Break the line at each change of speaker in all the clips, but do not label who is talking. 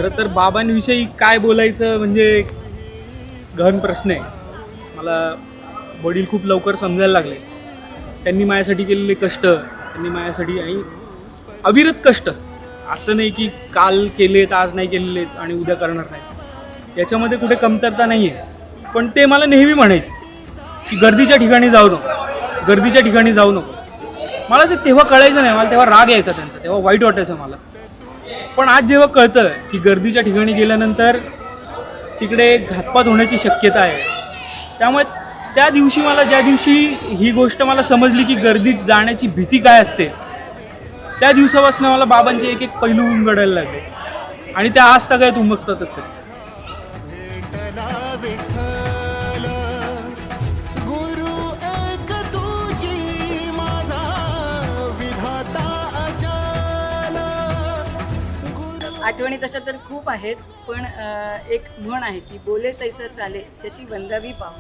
खरं तर बाबांविषयी काय बोलायचं म्हणजे गहन प्रश्न आहे. मला वडील खूप लवकर समजायला लागले. त्यांनी माझ्यासाठी केलेले कष्ट, त्यांनी माझ्यासाठी आणि अविरत कष्ट, असं नाही की काल केलेत आज नाही केलेत आणि उद्या करणार नाही, याच्यामध्ये कुठे कमतरता नाही आहे. पण ते मला नेहमी म्हणायचे की गर्दीच्या ठिकाणी जाऊ नको, गर्दीच्या ठिकाणी जाऊ नको. मला ते तेव्हा कळायचं नाही, मला तेव्हा राग यायचा त्यांचा, तेव्हा वाईट वाटायचं मला. पण आज जेव्हा कळतं की गर्दीच्या ठिकाणी गेल्यानंतर तिकडे घातपात होण्याची शक्यता आहे, त्यामुळे त्या दिवशी मला, ज्या दिवशी ही गोष्ट मला समजली की गर्दीत जाण्याची भीती काय असते, त्या दिवसापासून मला बाबांचे एक एक पैलू उलगडायला लागले आणि त्या आज सगळ्यात उमगतातच आहे.
आठवणी तशा तर खूप आहेत, पण एक म्हण आहे की बोले तैसं चाले त्याची वंदावी पाव.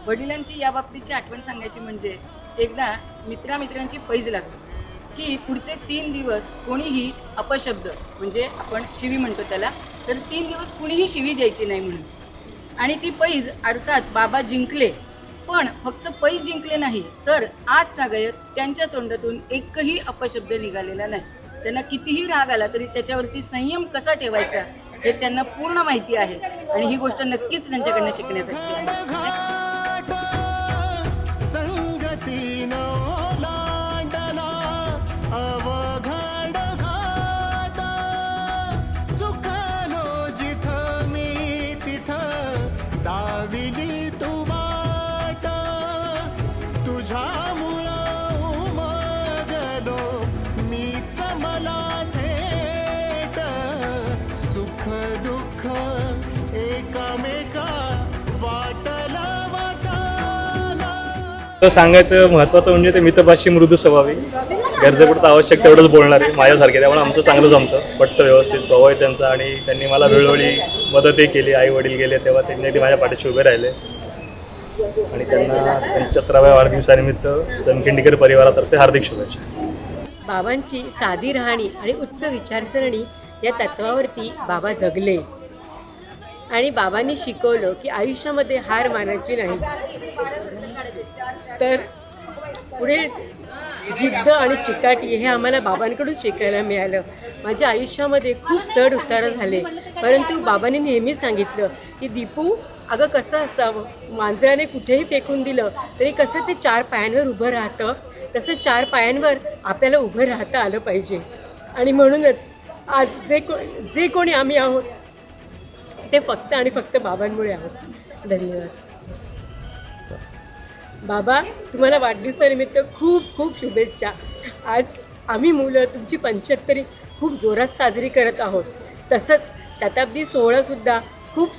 वडिलांची या बाबतीची आठवण सांगायची म्हणजे एकदा मित्रांची पैज लागली की पुढचे 3 दिवस कोणीही अपशब्द, म्हणजे आपण शिवी म्हणतो त्याला, तर 3 दिवस कुणीही शिवी द्यायची नाही म्हणून. आणि ती पैज अर्थात बाबा जिंकले, पण फक्त पैज जिंकले नाही तर आज तागायत त्यांच्या तोंडातून एकही अपशब्द निघालेला नाही. त्यांना कितीही राग आला तरी त्याच्यावरती संयम कसा ठेवायचा हे त्यांना पूर्ण माहिती आहे आणि ही गोष्ट नक्कीच त्यांच्याकडनं शिकण्यासारखी आहे.
तर सांगायचं महत्त्वाचं म्हणजे ते मितभाषी मृदू स्वभावी, गरजेपुरतं आवश्यक तेवढंच बोलणार आहे माझ्यासारखे. त्यामुळे आमचं चांगलं जमतं, पटतं, व्यवस्थित स्वभाव आहे त्यांचा. आणि त्यांनी मला वेळोवेळी मदतही केली. आई वडील गेले तेव्हा त्यांनी माझ्या पाठीशी उभे राहिले आणि त्यांना 75व्या वाढदिवसानिमित्त जनखिंडीकर परिवारातर्फे हार्दिक शुभेच्छा.
बाबांची साधी राहणी आणि उच्च विचारसरणी या तत्वावरती बाबा जगले आणि बाबांनी शिकवलं की आयुष्यामध्ये हार मानायची नाही, तर पुढे जिद्द आणि चिकाटी हे आम्हाला बाबांकडून शिकायला मिळालं. माझ्या आयुष्यामध्ये खूप चढ उतार झाले, परंतु बाबांनी नेहमी सांगितलं की दीपू, अगं कसं असावं, मांजराने कुठेही फेकून दिलं तरी कसं ते 4 पायांवर उभं राहतं, तसं 4 पायांवर आपल्याला उभं राहता आलं पाहिजे. आणि म्हणूनच आज जे कोणी आम्ही आहोत ते फक्त आणि फक्त बाबांमुळे आहोत. धन्यवाद. बाबा, तुम्हाला वाढदिवसानिमित्त खूप खूप शुभेच्छा. आज आम्ही मुलं तुमची 75 खूप जोरात साजरी करत आहोत. तसंच शताब्दी सोहळासुद्धा खूप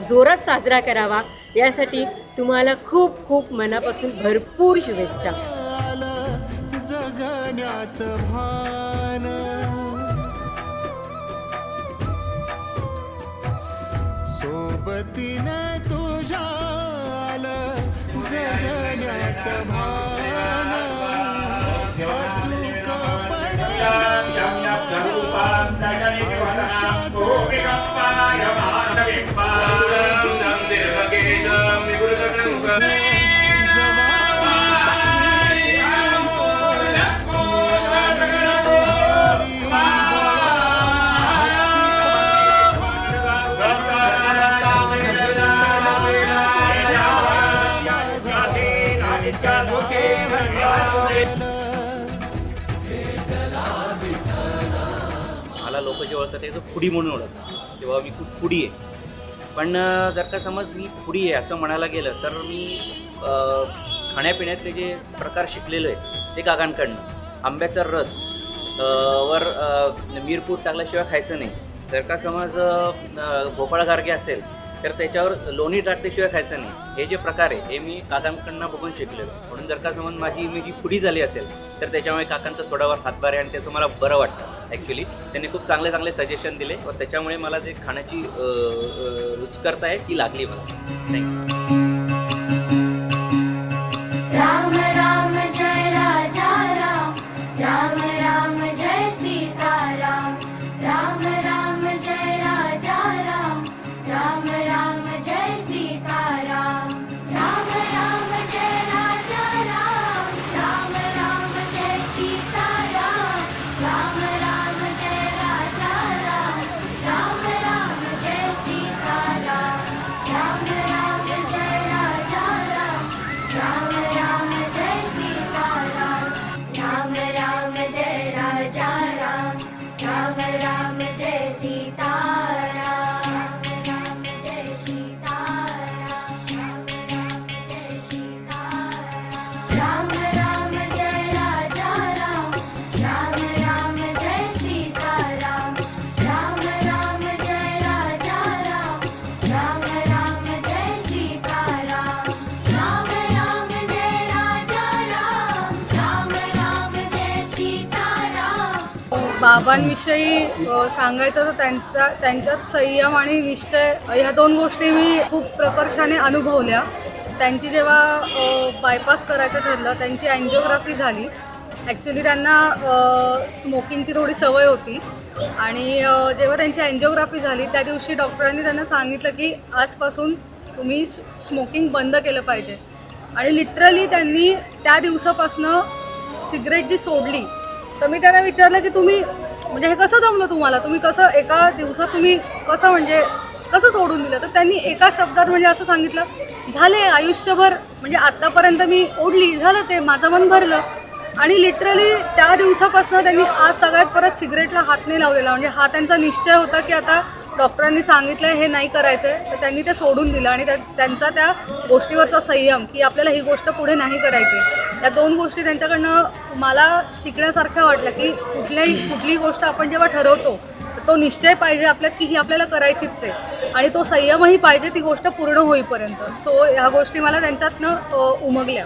जोरात साजरा करावा यासाठी तुम्हाला खूप खूप मनापासून भरपूर शुभेच्छा. जगण्याचं भान सोबतीने तुझ्या जगण्याचं भान अचूक
मला लोक जे ओळखतात ते फुडी म्हणून ओळखतात, तेव्हा मी खूप फुडी आहे. पण जर का समज मी फुडी आहे असं म्हणायला गेलं तर मी खाण्यापिण्यातले जे प्रकार शिकलेलो आहे ते काकांकडनं. आंब्याचा रस वर मिरपूड टाकल्याशिवाय खायचं नाही. जर का समज भोपळा गारगे असेल तर त्याच्यावर लोणी टाकल्याशिवाय खायचं नाही. हे जे प्रकार आहे हे मी काकांकडनं बघून शिकलेलो. म्हणून जर का समज मी जी फुडी झाली असेल तर त्याच्यामुळे काकांचा थोडावर हातभार आहे आणि त्याचं मला बरं वाटतं. ॲक्च्युली त्यांनी खूप चांगले चांगले सजेशन दिले व त्याच्यामुळे मला जे खाण्याची रुचकरता आहे ती लागली मला. थँक्यू.
राम राम जय राजा राम, राम राम जय सीता राम, राम राम जय
बाबांविषयी सांगायचं तर त्यांच्यात संयम आणि निश्चय ह्या दोन गोष्टी मी खूप प्रकर्षाने अनुभवल्या. त्यांची जेव्हा बायपास करायचं ठरलं, त्यांची अँजिओग्राफी झाली. ॲक्च्युली त्यांना स्मोकिंगची थोडी सवय होती आणि जेव्हा त्यांची अँजिओग्राफी झाली त्या दिवशी डॉक्टरांनी त्यांना सांगितलं की आजपासून तुम्ही स्मोकिंग बंद केलं पाहिजे. आणि लिटरली त्यांनी त्या दिवसापासनं सिगरेट जी सोडली. तर मी त्यांना विचारलं की तुम्ही म्हणजे हे कसं जमलं तुम्हाला, तुम्ही कसं एका दिवसात तुम्ही कसं सोडून दिलं. तर त्यांनी एका शब्दात म्हणजे असं सांगितलं, झाले आयुष्यभर म्हणजे आत्तापर्यंत मी ओढली, झालं ते माझं मन भरलं. आणि लिटरली त्या दिवसापासून त्यांनी आज सगळ्यात परत सिगरेटला हात नाही लावलेला. म्हणजे हा त्यांचा निश्चय होता की आता डॉक्टरांनी सांगितलं हे नाही करायचं आहे, तर त्यांनी ते सोडून दिलं. आणि त्यांचा त्या गोष्टीवरचा संयम की आपल्याला ही गोष्ट पुढे नाही करायची, या दोन गोष्टी त्यांच्याकडनं मला शिकण्यासारख्या वाटल्या. की कुठलीही गोष्ट आपण जेव्हा ठरवतो तर तो निश्चय पाहिजे आपल्यात की ही आपल्याला करायचीच आहे आणि तो संयमही पाहिजे ती गोष्ट पूर्ण होईपर्यंत. सो ह्या गोष्टी मला त्यांच्यातनं उमगल्या.